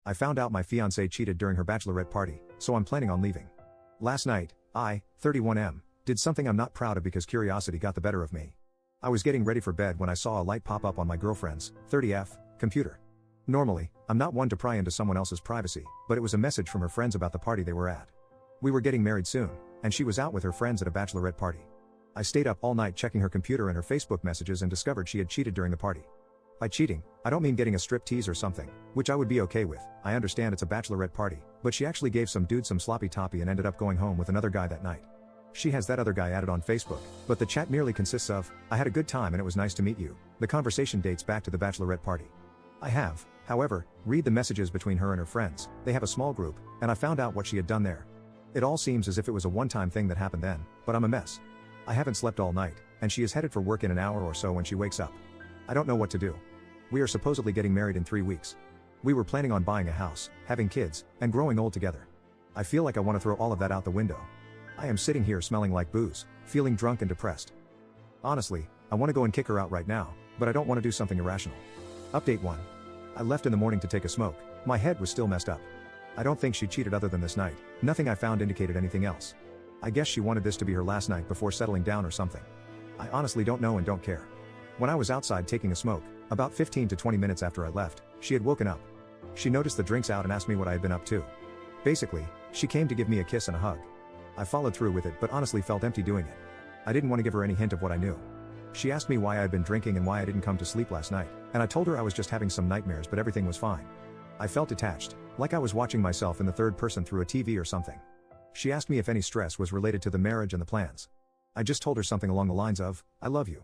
I found out my fiancée cheated during her bachelorette party, so I'm planning on leaving. Last night, I, 31M, did something I'm not proud of because curiosity got the better of me. I was getting ready for bed when I saw a light pop up on my girlfriend's, 30F, computer. Normally, I'm not one to pry into someone else's privacy, but it was a message from her friends about the party they were at. We were getting married soon, and she was out with her friends at a bachelorette party. I stayed up all night checking her computer and her Facebook messages and discovered she had cheated during the party. By cheating, I don't mean getting a strip tease or something, which I would be okay with. I understand it's a bachelorette party, but she actually gave some dude some sloppy toppy and ended up going home with another guy that night. She has that other guy added on Facebook, but the chat merely consists of, "I had a good time and it was nice to meet you." The conversation dates back to the bachelorette party. I have, however, read the messages between her and her friends. They have a small group, and I found out what she had done there. It all seems as if it was a one-time thing that happened then, but I'm a mess. I haven't slept all night, and she is headed for work in an hour or so when she wakes up. I don't know what to do. We are supposedly getting married in 3 weeks. We were planning on buying a house, having kids, and growing old together. I feel like I want to throw all of that out the window. I am sitting here smelling like booze, feeling drunk and depressed. Honestly, I want to go and kick her out right now, but I don't want to do something irrational. Update 1. I left in the morning to take a smoke. My head was still messed up. I don't think she cheated other than this night. Nothing I found indicated anything else. I guess she wanted this to be her last night before settling down or something. I honestly don't know and don't care. When I was outside taking a smoke, about 15 to 20 minutes after I left, she had woken up. She noticed the drinks out and asked me what I had been up to. Basically, she came to give me a kiss and a hug. I followed through with it but honestly felt empty doing it. I didn't want to give her any hint of what I knew. She asked me why I had been drinking and why I didn't come to sleep last night, and I told her I was just having some nightmares but everything was fine. I felt detached, like I was watching myself in the third person through a TV or something. She asked me if any stress was related to the marriage and the plans. I just told her something along the lines of, "I love you.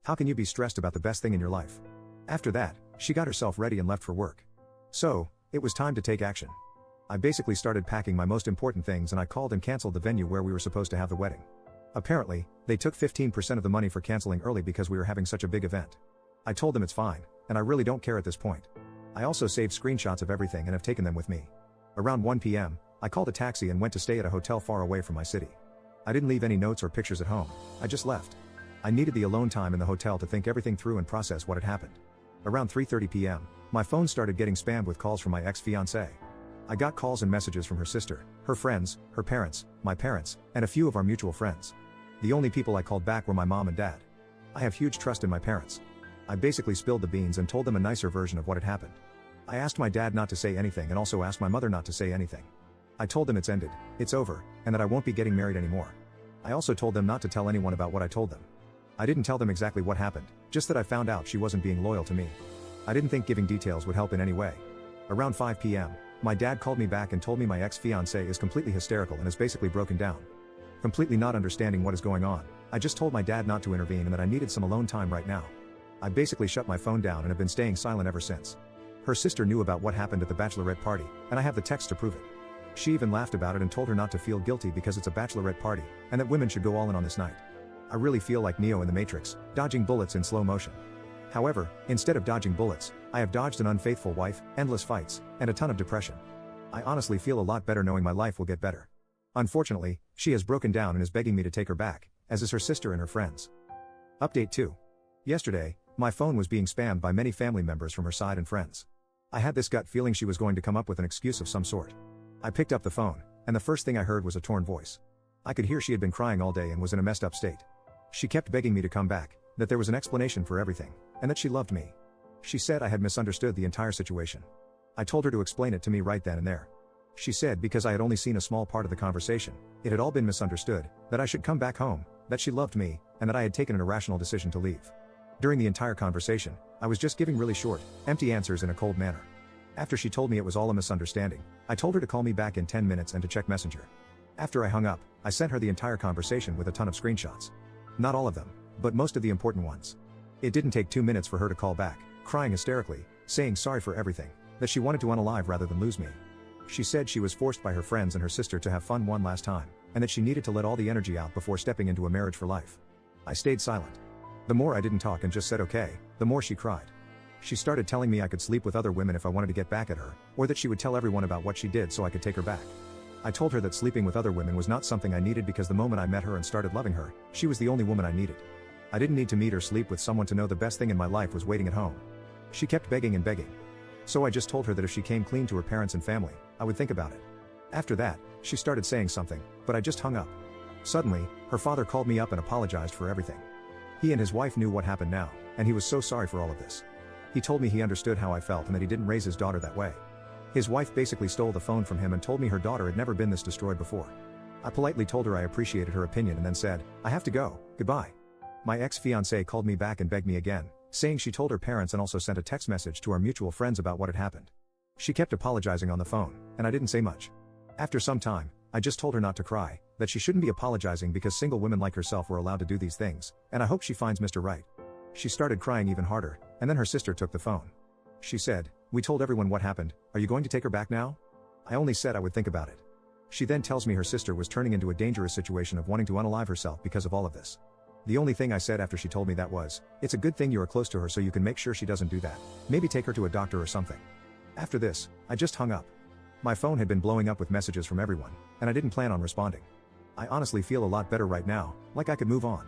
How can you be stressed about the best thing in your life?" After that, she got herself ready and left for work. So, it was time to take action. I basically started packing my most important things and I called and canceled the venue where we were supposed to have the wedding. Apparently, they took 15% of the money for canceling early because we were having such a big event. I told them it's fine, and I really don't care at this point. I also saved screenshots of everything and have taken them with me. Around 1 p.m., I called a taxi and went to stay at a hotel far away from my city. I didn't leave any notes or pictures at home, I just left. I needed the alone time in the hotel to think everything through and process what had happened. Around 3:30 p.m., my phone started getting spammed with calls from my ex-fiancée. I got calls and messages from her sister, her friends, her parents, my parents, and a few of our mutual friends. The only people I called back were my mom and dad. I have huge trust in my parents. I basically spilled the beans and told them a nicer version of what had happened. I asked my dad not to say anything and also asked my mother not to say anything. I told them it's ended, it's over, and that I won't be getting married anymore. I also told them not to tell anyone about what I told them. I didn't tell them exactly what happened, just that I found out she wasn't being loyal to me. I didn't think giving details would help in any way. Around 5 p.m., my dad called me back and told me my ex-fiancée is completely hysterical and is basically broken down. Completely not understanding what is going on, I just told my dad not to intervene and that I needed some alone time right now. I basically shut my phone down and have been staying silent ever since. Her sister knew about what happened at the bachelorette party, and I have the text to prove it. She even laughed about it and told her not to feel guilty because it's a bachelorette party, and that women should go all in on this night. I really feel like Neo in the Matrix, dodging bullets in slow motion. However, instead of dodging bullets, I have dodged an unfaithful wife, endless fights, and a ton of depression. I honestly feel a lot better knowing my life will get better. Unfortunately, she has broken down and is begging me to take her back, as is her sister and her friends. Update 2. Yesterday, my phone was being spammed by many family members from her side and friends. I had this gut feeling she was going to come up with an excuse of some sort. I picked up the phone, and the first thing I heard was a torn voice. I could hear she had been crying all day and was in a messed up state. She kept begging me to come back, that there was an explanation for everything, and that she loved me. She said I had misunderstood the entire situation. I told her to explain it to me right then and there. She said because I had only seen a small part of the conversation, it had all been misunderstood, that I should come back home, that she loved me, and that I had taken an irrational decision to leave. During the entire conversation, I was just giving really short, empty answers in a cold manner. After she told me it was all a misunderstanding, I told her to call me back in 10 minutes and to check Messenger. After I hung up, I sent her the entire conversation with a ton of screenshots. Not all of them, but most of the important ones. It didn't take 2 minutes for her to call back, crying hysterically, saying sorry for everything, that she wanted to unalive rather than lose me. She said she was forced by her friends and her sister to have fun one last time, and that she needed to let all the energy out before stepping into a marriage for life. I stayed silent. The more I didn't talk and just said okay, the more she cried. She started telling me I could sleep with other women if I wanted to get back at her, or that she would tell everyone about what she did so I could take her back. I told her that sleeping with other women was not something I needed because the moment I met her and started loving her, she was the only woman I needed. I didn't need to meet or sleep with someone to know the best thing in my life was waiting at home. She kept begging and begging. So I just told her that if she came clean to her parents and family, I would think about it. After that, she started saying something, but I just hung up. Suddenly, her father called me up and apologized for everything. He and his wife knew what happened now, and he was so sorry for all of this. He told me he understood how I felt and that he didn't raise his daughter that way. His wife basically stole the phone from him and told me her daughter had never been this destroyed before. I politely told her I appreciated her opinion and then said, "I have to go, goodbye." My ex-fiancée called me back and begged me again, saying she told her parents and also sent a text message to our mutual friends about what had happened. She kept apologizing on the phone, and I didn't say much. After some time, I just told her not to cry, that she shouldn't be apologizing because single women like herself were allowed to do these things, and I hope she finds Mr. Right. She started crying even harder, and then her sister took the phone. She said, "We told everyone what happened, are you going to take her back now?" I only said I would think about it. She then tells me her sister was turning into a dangerous situation of wanting to unalive herself because of all of this. The only thing I said after she told me that was, "It's a good thing you are close to her so you can make sure she doesn't do that. Maybe take her to a doctor or something." After this, I just hung up. My phone had been blowing up with messages from everyone, and I didn't plan on responding. I honestly feel a lot better right now, like I could move on.